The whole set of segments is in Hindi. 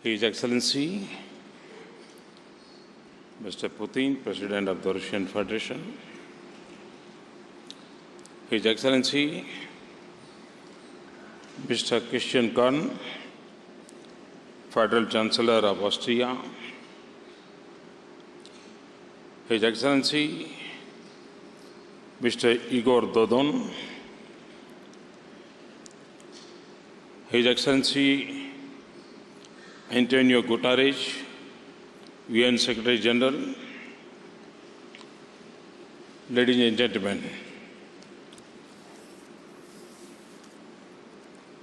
His Excellency, Mr. Putin, President of the Russian Federation, His Excellency, Mr. Christian Kern, Federal Chancellor of Austria, His Excellency, Mr. Igor Dodon, His Excellency Antonio Guterres, UN Secretary General, ladies and gentlemen,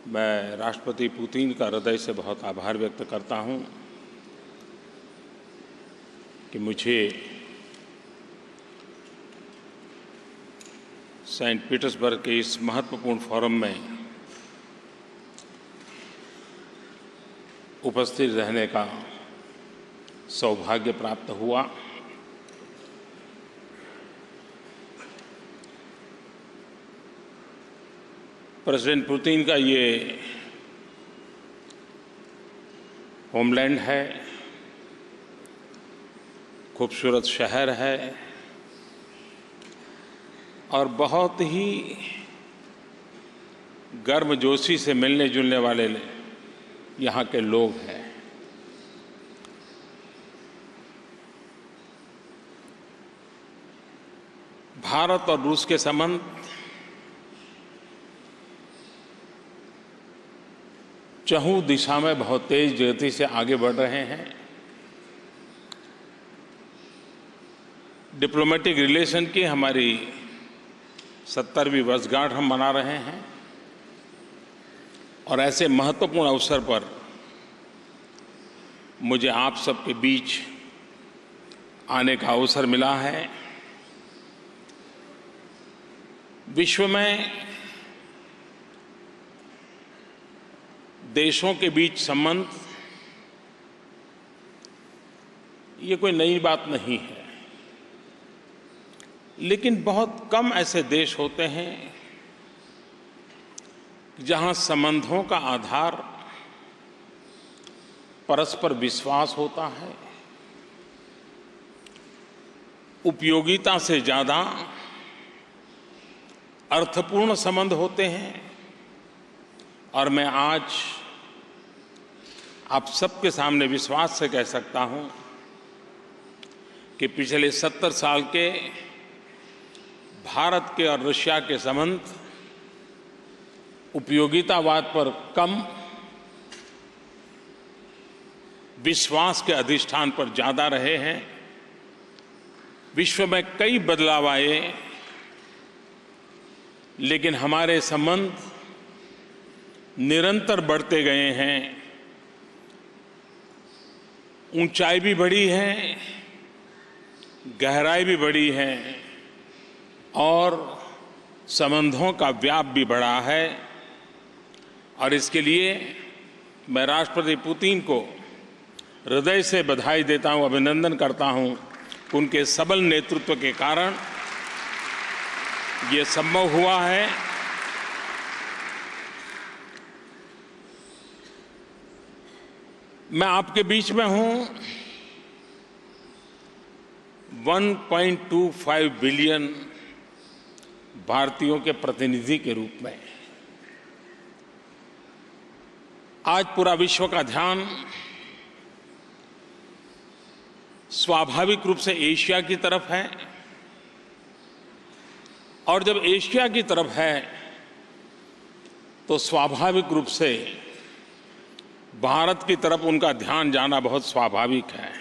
मैं राष्ट्रपति पुतिन का हृदय से बहुत आभार व्यक्त करता हूं कि मुझे सेंट पीटर्सबर्ग के इस महत्वपूर्ण फोरम में उपस्थित रहने का सौभाग्य प्राप्त हुआ। प्रेसिडेंट पुतिन का ये होमलैंड है, खूबसूरत शहर है और बहुत ही गर्मजोशी से मिलने जुलने वाले यहाँ के लोग हैं। भारत और रूस के संबंध चहुं दिशा में बहुत तेज गति से आगे बढ़ रहे हैं। डिप्लोमेटिक रिलेशन की हमारी 70वीं वर्षगांठ हम मना रहे हैं और ऐसे महत्वपूर्ण अवसर पर मुझे आप सबके बीच आने का अवसर मिला है। विश्व में देशों के बीच संबंध ये कोई नई बात नहीं है, लेकिन बहुत कम ऐसे देश होते हैं जहां संबंधों का आधार परस्पर विश्वास होता है, उपयोगिता से ज्यादा अर्थपूर्ण संबंध होते हैं। और मैं आज आप सबके सामने विश्वास से कह सकता हूं कि पिछले 70 साल के भारत के और रशिया के संबंध उपयोगितावाद पर कम, विश्वास के अधिष्ठान पर ज्यादा रहे हैं। विश्व में कई बदलाव आए, लेकिन हमारे संबंध निरंतर बढ़ते गए हैं। ऊंचाई भी बढ़ी है, गहराई भी बढ़ी है और संबंधों का व्याप भी बढ़ा है। और इसके लिए मैं राष्ट्रपति पुतिन को हृदय से बधाई देता हूं, अभिनंदन करता हूं कि उनके सबल नेतृत्व के कारण ये संभव हुआ है। मैं आपके बीच में हूं 1.25 बिलियन भारतीयों के प्रतिनिधि के रूप में। आज पूरा विश्व का ध्यान स्वाभाविक रूप से एशिया की तरफ है और जब एशिया की तरफ है तो स्वाभाविक रूप से भारत की तरफ उनका ध्यान जाना बहुत स्वाभाविक है।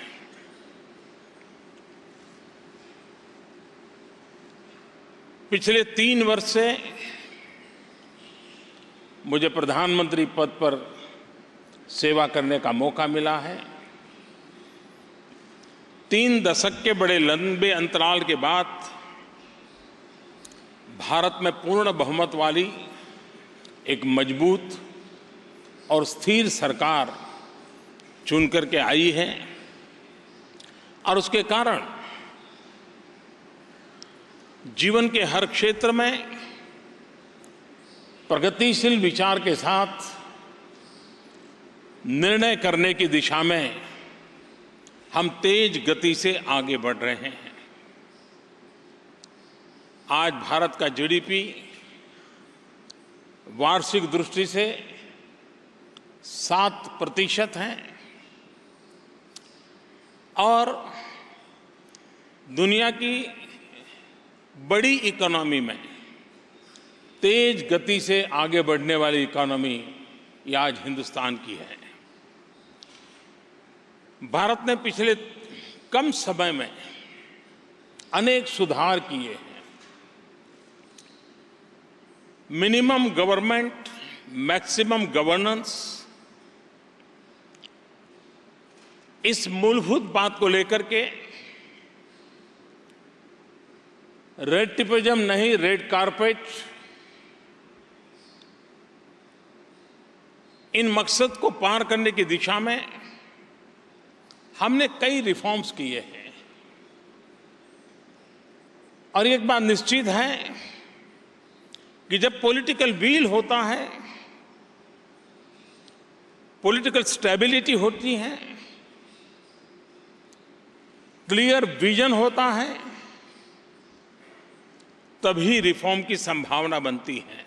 पिछले 3 वर्ष से मुझे प्रधानमंत्री पद पर सेवा करने का मौका मिला है। 3 दशक के बड़े लंबे अंतराल के बाद भारत में पूर्ण बहुमत वाली एक मजबूत और स्थिर सरकार चुन करके आई है और उसके कारण जीवन के हर क्षेत्र में प्रगतिशील विचार के साथ निर्णय करने की दिशा में हम तेज गति से आगे बढ़ रहे हैं। आज भारत का जीडीपी वार्षिक दृष्टि से 7% है और दुनिया की बड़ी इकोनॉमी में तेज गति से आगे बढ़ने वाली इकोनॉमी ये आज हिंदुस्तान की है। भारत ने पिछले कम समय में अनेक सुधार किए हैं। मिनिमम गवर्नमेंट, मैक्सिमम गवर्नेंस, इस मूलभूत बात को लेकर के रेड टेपिज्म नहीं, रेड कारपेट, इन मकसद को पार करने की दिशा में हमने कई रिफॉर्म्स किए हैं। और एक बात निश्चित है कि जब पॉलिटिकल विल होता है, पॉलिटिकल स्टेबिलिटी होती है, क्लियर विजन होता है, तभी रिफॉर्म की संभावना बनती है।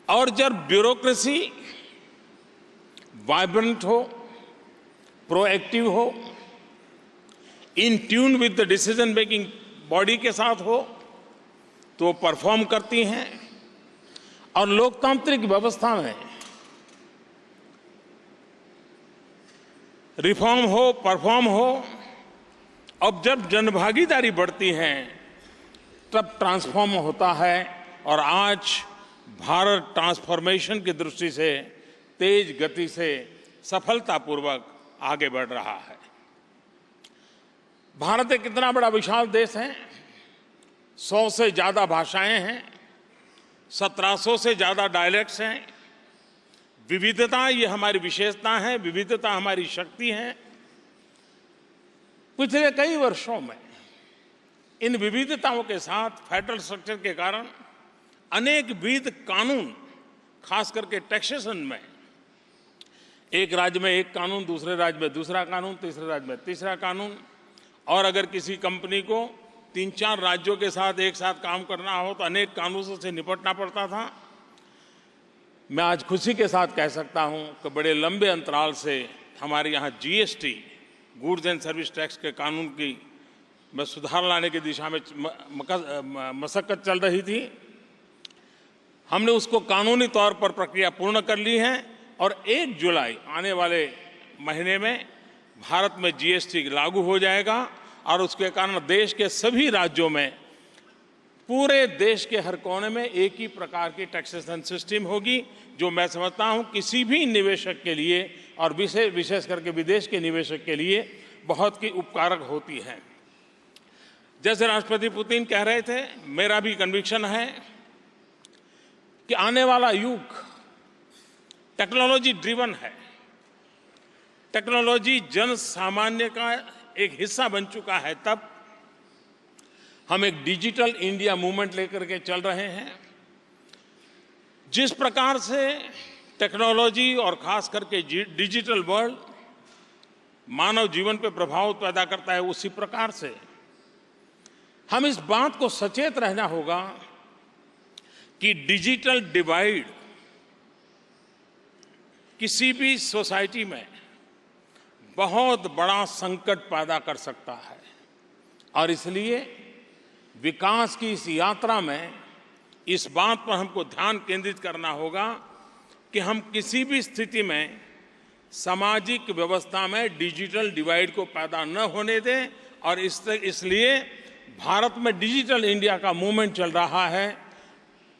और जब ब्यूरोक्रेसी वाइब्रेंट हो, प्रोएक्टिव हो, in tune with the decision making body के साथ हो, तो परफॉर्म करती हैं। और लोकतांत्रिक व्यवस्था में रिफॉर्म हो, परफॉर्म हो, अब जब जनभागीदारी बढ़ती है तब ट्रांसफॉर्म होता है। और आज भारत ट्रांसफॉर्मेशन की दृष्टि से तेज गति से सफलतापूर्वक आगे बढ़ रहा है। भारत एक इतना बड़ा विशाल देश है, 100 से ज़्यादा भाषाएं हैं, 1700 से ज़्यादा डायलेक्ट्स हैं। विविधता ये हमारी विशेषता है, विविधता हमारी शक्ति है। पिछले कई वर्षों में इन विविधताओं के साथ फेडरल स्ट्रक्चर के कारण अनेक विविध कानून, खास करके टैक्सेशन में, एक राज्य में एक कानून, दूसरे राज्य में दूसरा कानून, तीसरे राज्य में तीसरा कानून। और अगर किसी कंपनी को 3-4 राज्यों के साथ एक साथ काम करना हो तो अनेक कानूनों से निपटना पड़ता था। मैं आज खुशी के साथ कह सकता हूं कि बड़े लंबे अंतराल से हमारे यहाँ GST, goods and service tax के कानून की में सुधार लाने की दिशा में मशक्कत चल रही थी। हमने उसको कानूनी तौर पर प्रक्रिया पूर्ण कर ली है और 1 जुलाई आने वाले महीने में भारत में जीएसटी लागू हो जाएगा। और उसके कारण देश के सभी राज्यों में, पूरे देश के हर कोने में एक ही प्रकार की टैक्सेशन सिस्टम होगी, जो मैं समझता हूं किसी भी निवेशक के लिए और विशेष करके विदेश के निवेशक के लिए बहुत ही उपकारक होती है। जैसे राष्ट्रपति पुतिन कह रहे थे, मेरा भी कन्विक्शन है कि आने वाला युग टेक्नोलॉजी ड्रिवन है। टेक्नोलॉजी जन सामान्य का एक हिस्सा बन चुका है। तब हम एक डिजिटल इंडिया मूवमेंट लेकर के चल रहे हैं। जिस प्रकार से टेक्नोलॉजी और खास करके डिजिटल वर्ल्ड मानव जीवन पर प्रभाव पैदा करता है, उसी प्रकार से हम इस बात को सचेत रहना होगा कि डिजिटल डिवाइड किसी भी सोसाइटी में बहुत बड़ा संकट पैदा कर सकता है। और इसलिए विकास की इस यात्रा में इस बात पर हमको ध्यान केंद्रित करना होगा कि हम किसी भी स्थिति में सामाजिक व्यवस्था में डिजिटल डिवाइड को पैदा न होने दें। और इसलिए भारत में डिजिटल इंडिया का मूवमेंट चल रहा है।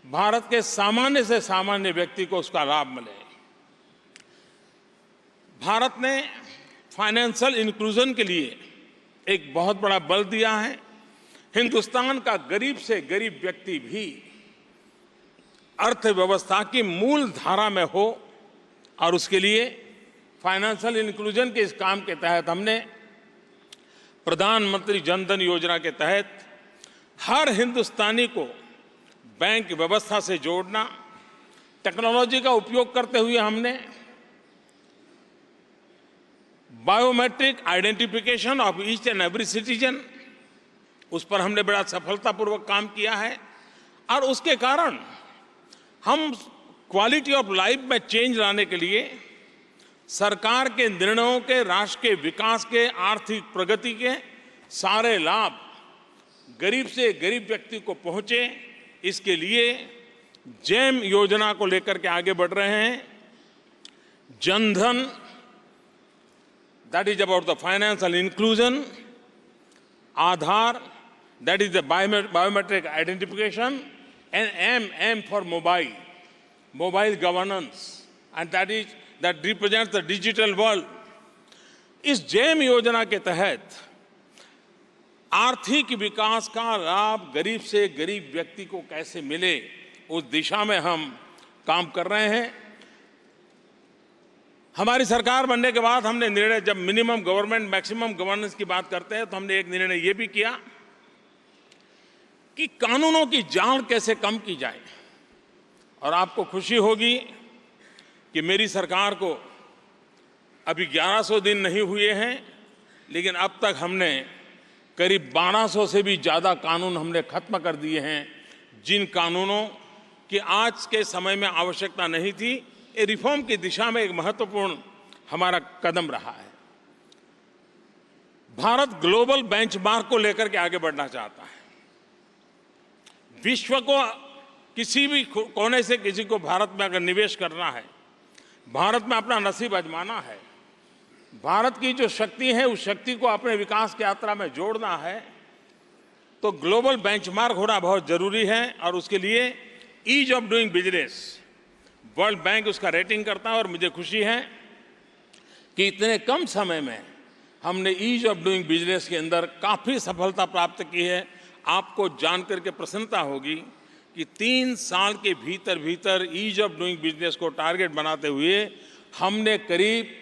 भारत के सामान्य से सामान्य व्यक्ति को उसका लाभ मिले। भारत ने फाइनेंशियल इंक्लूजन के लिए एक बहुत बड़ा बल दिया है। हिंदुस्तान का गरीब से गरीब व्यक्ति भी अर्थव्यवस्था की मूल धारा में हो, और उसके लिए फाइनेंशियल इंक्लूजन के इस काम के तहत हमने प्रधानमंत्री जन धन योजना के तहत हर हिंदुस्तानी को बैंक व्यवस्था से जोड़ना, टेक्नोलॉजी का उपयोग करते हुए हमने biometric identification of each and every citizen, उस पर हमने बड़ा सफलतापूर्वक काम किया है और उसके कारण हम क्वालिटी ऑफ लाइफ में चेंज लाने के लिए सरकार के निर्णयों के, राष्ट्र के विकास के, आर्थिक प्रगति के सारे लाभ गरीब से गरीब व्यक्ति को पहुंचे, इसके लिए जैम योजना को लेकर के आगे बढ़ रहे हैं। Jan Dhan, that is about the financial inclusion, Aadhaar, that is the biometric identification, and M for mobile governance, and that represents the digital world. इस जैम योजना के तहत आर्थिक विकास का लाभ गरीब से गरीब व्यक्ति को कैसे मिले, उस दिशा में हम काम कर रहे हैं। हमारी सरकार बनने के बाद हमने निर्णय, जब मिनिमम गवर्नमेंट मैक्सिमम गवर्नेंस की बात करते हैं, तो हमने एक निर्णय ये भी किया कि कानूनों की जान कैसे कम की जाए। और आपको खुशी होगी कि मेरी सरकार को अभी 1100 दिन नहीं हुए हैं, लेकिन अब तक हमने करीब 1200 से भी ज़्यादा कानून हमने खत्म कर दिए हैं, जिन कानूनों की आज के समय में आवश्यकता नहीं थी। ये रिफॉर्म की दिशा में एक महत्वपूर्ण हमारा कदम रहा है। भारत ग्लोबल बेंचमार्क को लेकर के आगे बढ़ना चाहता है। विश्व को किसी भी कोने से किसी को भारत में अगर निवेश करना है, भारत में अपना नसीब आजमाना है, भारत की जो शक्ति है उस शक्ति को अपने विकास की यात्रा में जोड़ना है, तो ग्लोबल बेंचमार्क होना बहुत जरूरी है। और उसके लिए ease of doing business, world bank उसका रेटिंग करता है और मुझे खुशी है कि इतने कम समय में हमने ईज ऑफ डूइंग बिजनेस के अंदर काफ़ी सफलता प्राप्त की है। आपको जानकर के प्रसन्नता होगी कि 3 साल के भीतर भीतर ईज ऑफ डूइंग बिजनेस को टारगेट बनाते हुए हमने करीब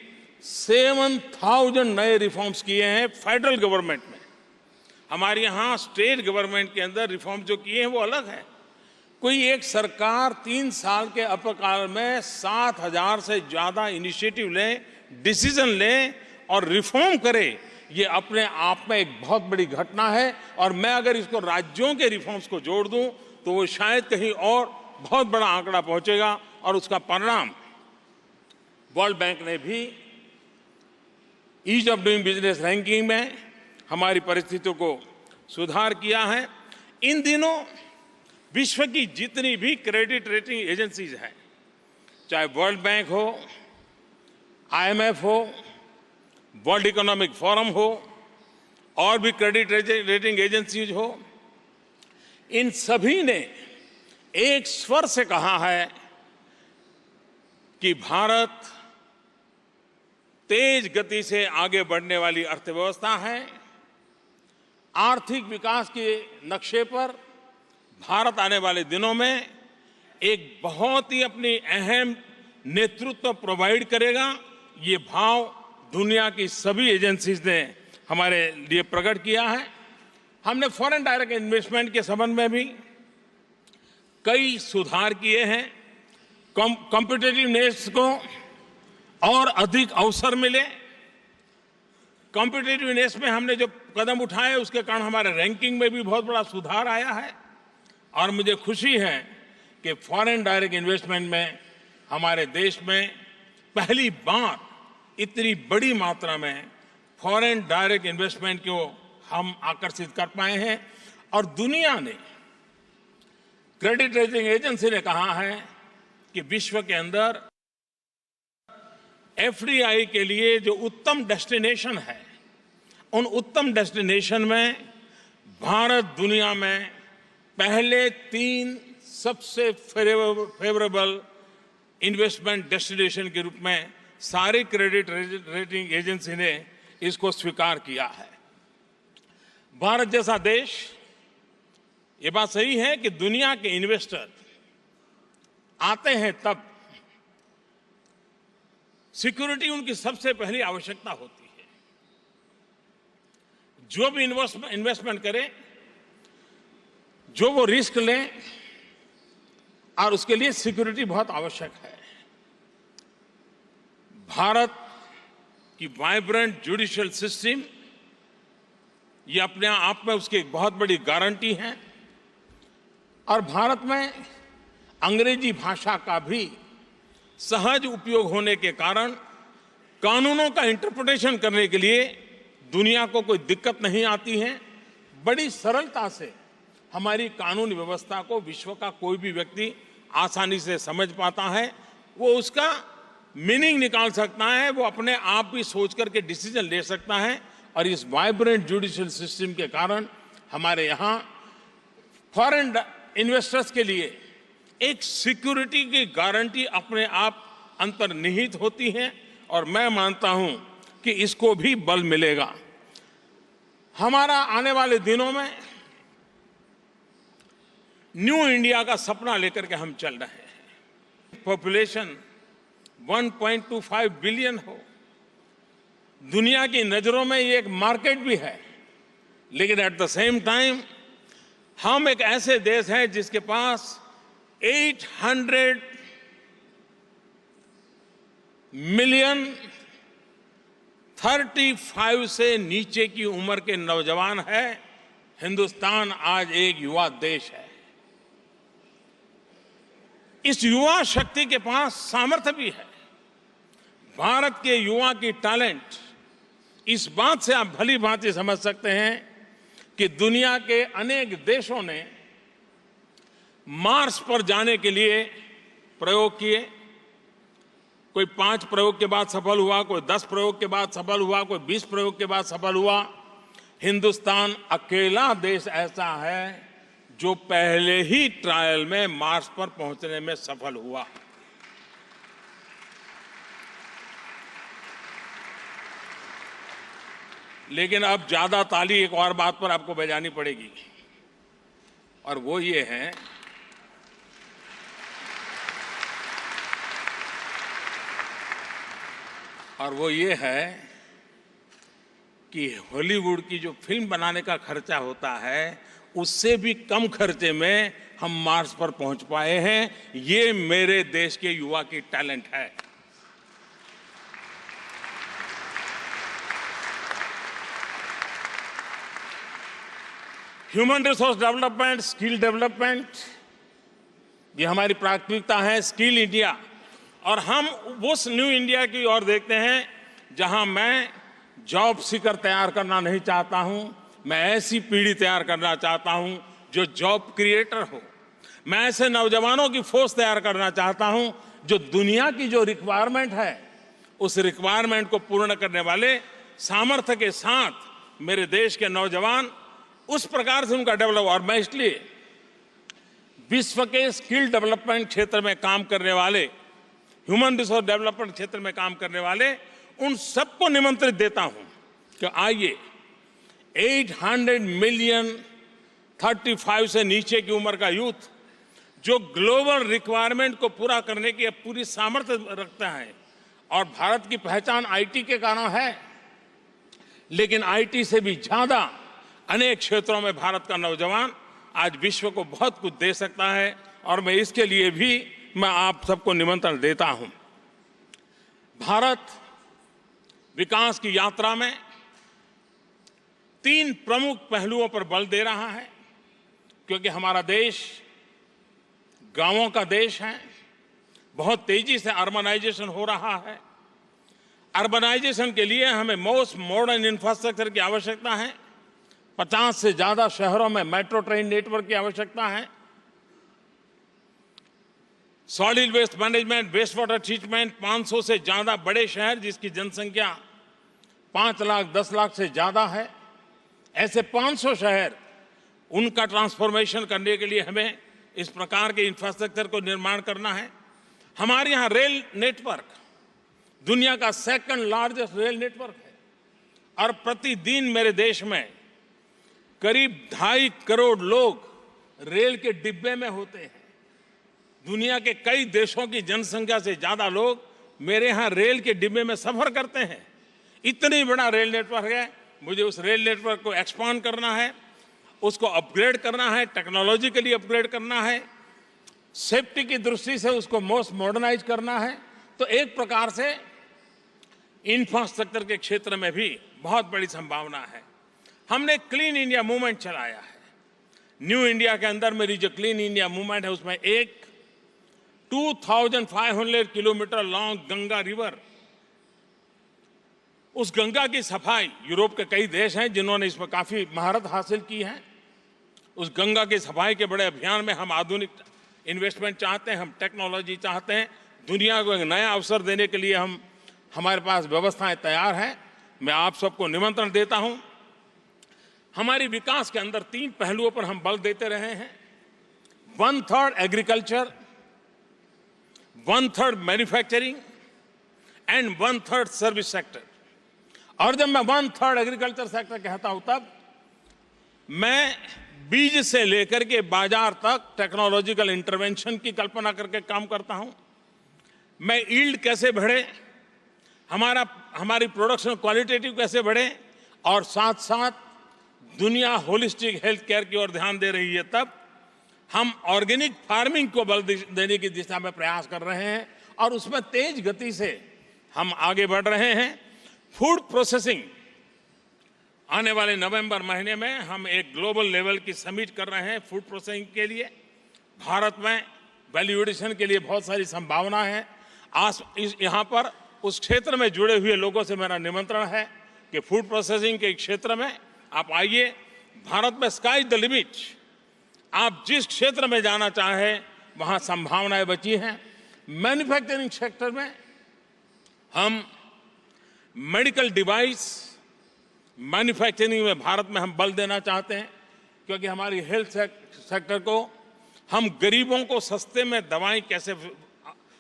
7,000 नए रिफॉर्म्स किए हैं फेडरल गवर्नमेंट में। हमारे यहाँ स्टेट गवर्नमेंट के अंदर रिफॉर्म जो किए हैं वो अलग है। कोई एक सरकार 3 साल के अल्पकाल में 7,000 से ज़्यादा इनिशिएटिव ले, डिसीजन ले और रिफॉर्म करे, ये अपने आप में एक बहुत बड़ी घटना है। और मैं अगर इसको राज्यों के रिफॉर्म्स को जोड़ दूं तो वो शायद कहीं और बहुत बड़ा आंकड़ा पहुंचेगा। और उसका परिणाम वर्ल्ड बैंक ने भी ease of doing business ranking में हमारी परिस्थितियों को सुधार किया है। इन दिनों विश्व की जितनी भी क्रेडिट रेटिंग एजेंसीज हैं, चाहे वर्ल्ड बैंक हो, IMF हो, वर्ल्ड इकोनॉमिक फोरम हो और भी क्रेडिट रेटिंग एजेंसीज हो, इन सभी ने एक स्वर से कहा है कि भारत तेज गति से आगे बढ़ने वाली अर्थव्यवस्था है। आर्थिक विकास के नक्शे पर भारत आने वाले दिनों में एक बहुत ही अपनी अहम नेतृत्व प्रोवाइड करेगा। ये भाव दुनिया की सभी एजेंसीज ने हमारे लिए प्रकट किया है। हमने फॉरेन डायरेक्ट इन्वेस्टमेंट के संबंध में भी कई सुधार किए हैं। कॉम्पिटिटिवनेस को और अधिक अवसर मिले। कॉम्पिटिटिवनेस में हमने जो कदम उठाए उसके कारण हमारे रैंकिंग में भी बहुत बड़ा सुधार आया है। और मुझे खुशी है कि फॉरेन डायरेक्ट इन्वेस्टमेंट में हमारे देश में पहली बार इतनी बड़ी मात्रा में फॉरेन डायरेक्ट इन्वेस्टमेंट को हम आकर्षित कर पाए हैं। और दुनिया ने, क्रेडिट रेटिंग एजेंसी ने कहा है कि विश्व के अंदर FDI के लिए जो उत्तम डेस्टिनेशन है, उन उत्तम डेस्टिनेशन में भारत दुनिया में पहले 3 सबसे फेवरेबल इन्वेस्टमेंट डेस्टिनेशन के रूप में सारी क्रेडिट रेटिंग एजेंसी ने इसको स्वीकार किया है। भारत जैसा देश, ये बात सही है कि दुनिया के इन्वेस्टर आते हैं तब सिक्योरिटी उनकी सबसे पहली आवश्यकता होती है। जो भी इन्वेस्टमेंट करे, जो वो रिस्क लें, और उसके लिए सिक्योरिटी बहुत आवश्यक है। भारत कि वाइब्रेंट जुडिशियल सिस्टम ये अपने आप में उसकी एक बहुत बड़ी गारंटी है। और भारत में अंग्रेजी भाषा का भी सहज उपयोग होने के कारण कानूनों का इंटरप्रिटेशन करने के लिए दुनिया को कोई दिक्कत नहीं आती है। बड़ी सरलता से हमारी कानून व्यवस्था को विश्व का कोई भी व्यक्ति आसानी से समझ पाता है, वो उसका मीनिंग निकाल सकता है, वो अपने आप भी सोच करके डिसीजन ले सकता है। और इस वाइब्रेंट जुडिशियल सिस्टम के कारण हमारे यहाँ फॉरेन इन्वेस्टर्स के लिए एक सिक्योरिटी की गारंटी अपने आप अंतर्निहित होती है और मैं मानता हूं कि इसको भी बल मिलेगा। हमारा आने वाले दिनों में न्यू इंडिया का सपना लेकर के हम चल रहे हैं। पॉपुलेशन 1.25 बिलियन हो, दुनिया की नजरों में ये एक मार्केट भी है, लेकिन एट द सेम टाइम हम एक ऐसे देश हैं जिसके पास 800 मिलियन 35 से नीचे की उम्र के नौजवान हैं। हिंदुस्तान आज एक युवा देश है। इस युवा शक्ति के पास सामर्थ्य भी है। भारत के युवा की टैलेंट, इस बात से आप भली भांति समझ सकते हैं कि दुनिया के अनेक देशों ने मार्स पर जाने के लिए प्रयोग किए। कोई 5 प्रयोग के बाद सफल हुआ, कोई 10 प्रयोग के बाद सफल हुआ, कोई 20 प्रयोग के बाद सफल हुआ। हिंदुस्तान अकेला देश ऐसा है जो पहले ही ट्रायल में मार्स पर पहुंचने में सफल हुआ। लेकिन अब ज्यादा ताली एक और बात पर आपको बजानी पड़ेगी, और वो ये है कि हॉलीवुड की जो फिल्म बनाने का खर्चा होता है उससे भी कम खर्चे में हम मार्स पर पहुंच पाए हैं। ये मेरे देश के युवा की टैलेंट है। Human resource development, skill development, ये हमारी प्राथमिकता है। स्किल इंडिया, और हम उस न्यू इंडिया की ओर देखते हैं जहां मैं जॉब सीकर तैयार करना नहीं चाहता हूं, मैं ऐसी पीढ़ी तैयार करना चाहता हूं जो जॉब क्रिएटर हो। मैं ऐसे नौजवानों की फोर्स तैयार करना चाहता हूं जो दुनिया की जो रिक्वायरमेंट है उस रिक्वायरमेंट को पूर्ण करने वाले सामर्थ्य के साथ मेरे देश के नौजवान उस प्रकार से उनका डेवलप। और मैं इसलिए विश्व के स्किल डेवलपमेंट क्षेत्र में काम करने वाले, ह्यूमन रिसोर्स डेवलपमेंट क्षेत्र में काम करने वाले उन सबको निमंत्रित देता हूं कि आइए 800 मिलियन 35 से नीचे की उम्र का यूथ जो ग्लोबल रिक्वायरमेंट को पूरा करने की पूरी सामर्थ्य रखता है। और भारत की पहचान आईटी के कारण है, लेकिन आईटी से भी ज्यादा अनेक क्षेत्रों में भारत का नौजवान आज विश्व को बहुत कुछ दे सकता है। और मैं इसके लिए भी मैं आप सबको निमंत्रण देता हूं। भारत विकास की यात्रा में 3 प्रमुख पहलुओं पर बल दे रहा है, क्योंकि हमारा देश गांवों का देश है। बहुत तेजी से अर्बनाइजेशन हो रहा है। अर्बनाइजेशन के लिए हमें मोस्ट मॉडर्न इंफ्रास्ट्रक्चर की आवश्यकता है। 50 से ज्यादा शहरों में मेट्रो ट्रेन नेटवर्क की आवश्यकता है। Solid waste management, waste water treatment, 500 से ज्यादा बड़े शहर जिसकी जनसंख्या 5 लाख 10 लाख से ज्यादा है, ऐसे 500 शहर, उनका ट्रांसफॉर्मेशन करने के लिए हमें इस प्रकार के इंफ्रास्ट्रक्चर को निर्माण करना है। हमारे यहाँ रेल नेटवर्क दुनिया का 2nd लार्जेस्ट रेल नेटवर्क है, और प्रतिदिन मेरे देश में करीब 2.5 करोड़ लोग रेल के डिब्बे में होते हैं। दुनिया के कई देशों की जनसंख्या से ज्यादा लोग मेरे यहाँ रेल के डिब्बे में सफर करते हैं। इतनी बड़ा रेल नेटवर्क है। मुझे उस रेल नेटवर्क को एक्सपांड करना है, उसको अपग्रेड करना है, टेक्नोलॉजिकली अपग्रेड करना है, सेफ्टी की दृष्टि से उसको मोस्ट मॉडर्नाइज करना है। तो एक प्रकार से इंफ्रास्ट्रक्चर के क्षेत्र में भी बहुत बड़ी संभावना है। हमने क्लीन इंडिया मूवमेंट चलाया है। न्यू इंडिया के अंदर मेरी जो क्लीन इंडिया मूवमेंट है, उसमें एक 2500 किलोमीटर लॉन्ग गंगा रिवर, उस गंगा की सफाई, यूरोप के कई देश हैं जिन्होंने इसमें काफी महारत हासिल की है। उस गंगा की सफाई के बड़े अभियान में हम आधुनिक इन्वेस्टमेंट चाहते हैं, हम टेक्नोलॉजी चाहते हैं। दुनिया को एक नया अवसर देने के लिए हमारे पास व्यवस्थाएं तैयार हैं। मैं आप सबको निमंत्रण देता हूं। हमारी विकास के अंदर 3 पहलुओं पर हम बल देते रहे हैं। 1/3 agriculture, 1/3 manufacturing and 1/3 service sector. और जब मैं 1/3 एग्रीकल्चर सेक्टर कहता हूं, तब मैं बीज से लेकर के बाजार तक टेक्नोलॉजिकल इंटरवेंशन की कल्पना करके काम करता हूं। मैं यील्ड कैसे बढ़े, हमारी प्रोडक्शन क्वालिटेटिव कैसे बढ़े, और साथ साथ दुनिया होलिस्टिक हेल्थ केयर की ओर ध्यान दे रही है, तब हम ऑर्गेनिक फार्मिंग को बल देने की दिशा में प्रयास कर रहे हैं और उसमें तेज गति से हम आगे बढ़ रहे हैं। फूड प्रोसेसिंग, आने वाले नवंबर महीने में हम एक ग्लोबल लेवल की समिट कर रहे हैं फूड प्रोसेसिंग के लिए। भारत में वैल्यू एडिशन के लिए बहुत सारी संभावना है। आज यहाँ पर उस क्षेत्र में जुड़े हुए लोगों से मेरा निमंत्रण है कि फूड प्रोसेसिंग के क्षेत्र में आप आइए। भारत में स्काई द लिमिट, आप जिस क्षेत्र में जाना चाहें वहाँ संभावनाएं बची हैं। मैन्युफैक्चरिंग सेक्टर में हम मेडिकल डिवाइस मैन्युफैक्चरिंग में भारत में हम बल देना चाहते हैं, क्योंकि हमारी हेल्थ सेक्टर को हम गरीबों को सस्ते में दवाएं कैसे,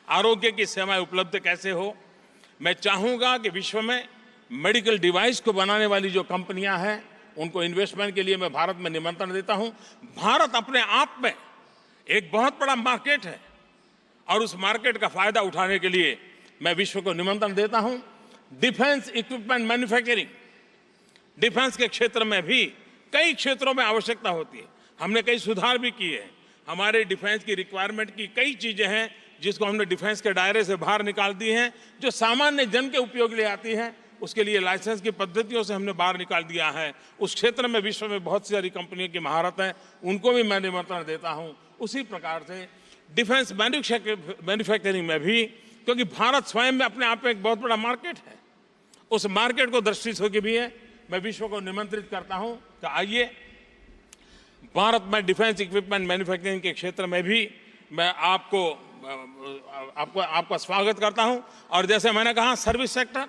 आरोग्य की सेवाएं उपलब्ध कैसे हो। मैं चाहूँगा कि विश्व में मेडिकल डिवाइस को बनाने वाली जो कंपनियां हैं, उनको इन्वेस्टमेंट के लिए मैं भारत में निमंत्रण देता हूं। भारत अपने आप में एक बहुत बड़ा मार्केट है और उस मार्केट का फायदा उठाने के लिए मैं विश्व को निमंत्रण देता हूं। डिफेंस इक्विपमेंट मैन्युफैक्चरिंग, डिफेंस के क्षेत्र में भी कई क्षेत्रों में आवश्यकता होती है। हमने कई सुधार भी किए हैं। हमारे डिफेंस की रिक्वायरमेंट की कई चीजें हैं जिसको हमने डिफेंस के दायरे से बाहर निकाल दी हैं, जो सामान्य जन के उपयोग के लिए आती हैं, उसके लिए लाइसेंस की पद्धतियों से हमने बाहर निकाल दिया है। उस क्षेत्र में विश्व में बहुत सारी कंपनियों की महारत है, उनको भी मैं निमंत्रण देता हूं। उसी प्रकार से डिफेंस मैन्युफैक्चरिंग में भी, क्योंकि भारत स्वयं में अपने आप में एक बहुत बड़ा मार्केट है, उस मार्केट को दृष्टि से भी है मैं विश्व को निमंत्रित करता हूं कि आइए, भारत में डिफेंस इक्विपमेंट मैन्युफैक्चरिंग के क्षेत्र में भी मैं आपका स्वागत करता हूं। और जैसे मैंने कहा, सर्विस सेक्टर,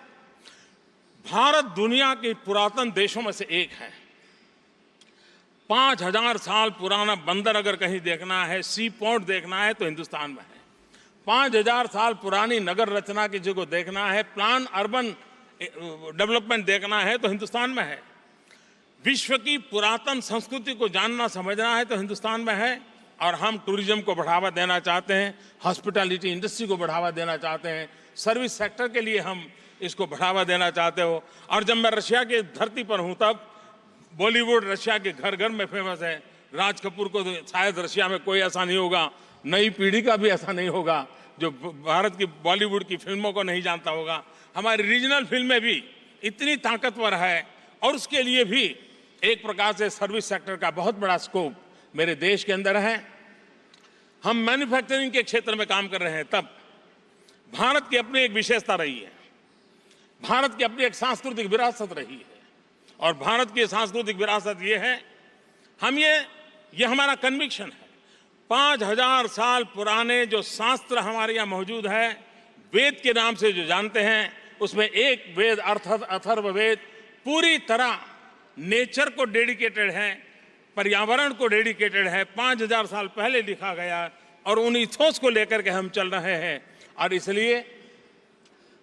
भारत दुनिया के पुरातन देशों में से एक है। 5000 साल पुराना बंदर अगर कहीं देखना है, सी पोर्ट देखना है, तो हिंदुस्तान में है। 5000 साल पुरानी नगर रचना की जगह देखना है, प्लान अर्बन डेवलपमेंट देखना है, तो हिंदुस्तान में है। विश्व की पुरातन संस्कृति को जानना समझना है तो हिंदुस्तान में है। और हम टूरिज्म को बढ़ावा देना चाहते हैं, हॉस्पिटैलिटी इंडस्ट्री को बढ़ावा देना चाहते हैं, सर्विस सेक्टर के लिए हम इसको बढ़ावा देना चाहते हो। और जब मैं रशिया की धरती पर हूं, तब बॉलीवुड रशिया के घर घर में फेमस है। राज कपूर को तो शायद रशिया में कोई ऐसा नहीं होगा, नई पीढ़ी का भी ऐसा नहीं होगा जो भारत की बॉलीवुड की फिल्मों को नहीं जानता होगा। हमारी रीजनल फिल्में भी इतनी ताकतवर है और उसके लिए भी एक प्रकार से सर्विस सेक्टर का बहुत बड़ा स्कोप मेरे देश के अंदर है। हम मैन्युफैक्चरिंग के क्षेत्र में काम कर रहे हैं, तब भारत की अपनी एक विशेषता रही है, भारत की अपनी एक सांस्कृतिक विरासत रही है। और भारत की सांस्कृतिक विरासत ये है, ये हमारा कन्विक्शन है। 5000 साल पुराने जो शास्त्र हमारे यहाँ मौजूद है, वेद के नाम से जो जानते हैं, उसमें एक वेद अथर्ववेद पूरी तरह नेचर को डेडिकेटेड है, पर्यावरण को डेडिकेटेड है। 5000 साल पहले लिखा गया और उन इथोस को लेकर के हम चल रहे हैं। और इसलिए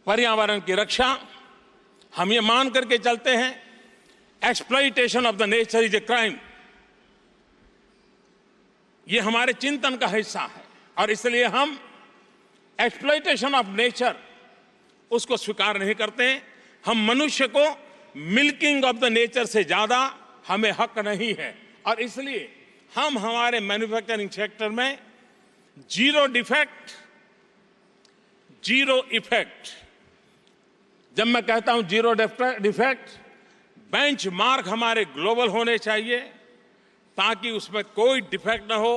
पर्यावरण की रक्षा हम ये मान करके चलते हैं, exploitation of the nature is a crime. ये हमारे चिंतन का हिस्सा है और इसलिए हम एक्सप्लॉइटेशन ऑफ नेचर उसको स्वीकार नहीं करते। हम मनुष्य को मिल्किंग ऑफ द नेचर से ज्यादा हमें हक नहीं है। और इसलिए हम हमारे मैन्युफैक्चरिंग सेक्टर में जीरो डिफेक्ट, जीरो इफेक्ट, जब मैं कहता हूं जीरो डिफेक्ट, बेंचमार्क हमारे ग्लोबल होने चाहिए ताकि उसमें कोई डिफेक्ट ना हो,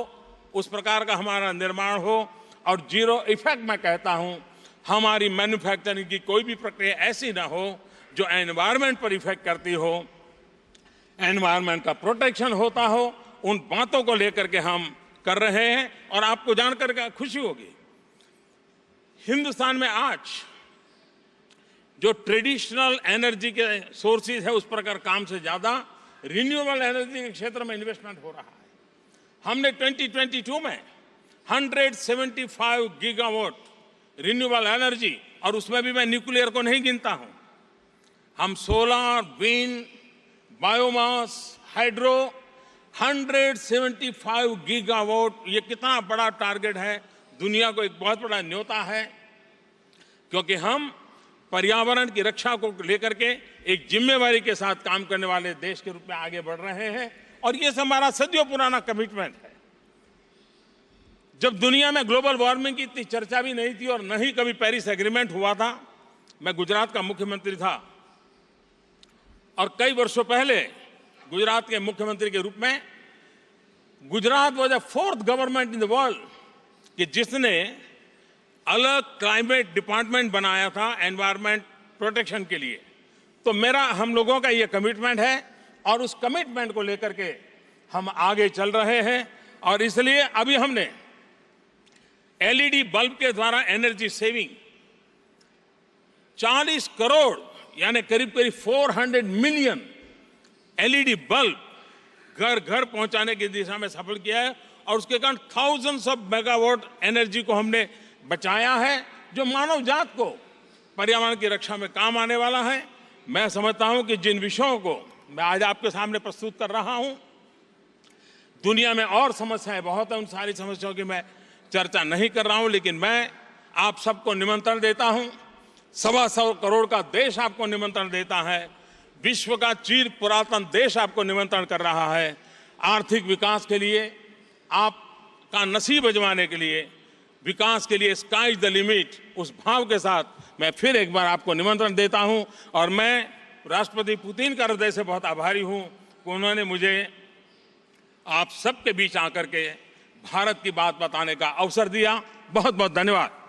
उस प्रकार का हमारा निर्माण हो। और जीरो इफेक्ट मैं कहता हूं हमारी मैन्युफैक्चरिंग की कोई भी प्रक्रिया ऐसी ना हो जो एनवायरनमेंट पर इफेक्ट करती हो, एनवायरनमेंट का प्रोटेक्शन होता हो। उन बातों को लेकर के हम कर रहे हैं और आपको जानकर के खुशी होगी, हिंदुस्तान में आज जो ट्रेडिशनल एनर्जी के सोर्सेज है उस प्रकार काम से ज्यादा रिन्यूएबल एनर्जी के क्षेत्र में इन्वेस्टमेंट हो रहा है। हमने 2022 में 175 गीगावाट रिन्यूएबल एनर्जी, और उसमें भी मैं न्यूक्लियर को नहीं गिनता हूं, हम solar, wind, biomass, hydro, 175 gigawatt, ये कितना बड़ा टारगेट है, दुनिया को एक बहुत बड़ा न्योता है, क्योंकि हम पर्यावरण की रक्षा को लेकर के एक जिम्मेवारी के साथ काम करने वाले देश के रूप में आगे बढ़ रहे हैं। और ये हमारा सदियों पुराना कमिटमेंट है। जब दुनिया में ग्लोबल वार्मिंग की इतनी चर्चा भी नहीं थी और न ही कभी पेरिस एग्रीमेंट हुआ था, मैं गुजरात का मुख्यमंत्री था और कई वर्षों पहले गुजरात के मुख्यमंत्री के रूप में Gujarat was the 4th government in the world कि जिसने अलग क्लाइमेट डिपार्टमेंट बनाया था एनवायरनमेंट प्रोटेक्शन के लिए। तो मेरा हम लोगों का ये कमिटमेंट है और उस कमिटमेंट को लेकर के हम आगे चल रहे हैं। और इसलिए अभी हमने एलईडी बल्ब के द्वारा एनर्जी सेविंग 40 करोड़ यानी करीब करीब 400 मिलियन एलईडी बल्ब घर घर पहुंचाने की दिशा में सफल किया है और उसके कारण थाउजेंड्स ऑफ मेगावाट एनर्जी को हमने बचाया है, जो मानव जात को पर्यावरण की रक्षा में काम आने वाला है। मैं समझता हूं कि जिन विषयों को मैं आज आपके सामने प्रस्तुत कर रहा हूं, दुनिया में और समस्याएं बहुत हैं, उन सारी समस्याओं की मैं चर्चा नहीं कर रहा हूं, लेकिन मैं आप सबको निमंत्रण देता हूं। 125 करोड़ का देश आपको निमंत्रण देता है, विश्व का चिर पुरातन देश आपको निमंत्रण कर रहा है। आर्थिक विकास के लिए, आपका नसीब अजमाने के लिए, विकास के लिए स्काई इज द लिमिट, उस भाव के साथ मैं फिर एक बार आपको निमंत्रण देता हूं। और मैं राष्ट्रपति पुतिन का हृदय से बहुत आभारी हूं कि उन्होंने मुझे आप सबके बीच आकर के भारत की बात बताने का अवसर दिया। बहुत बहुत धन्यवाद।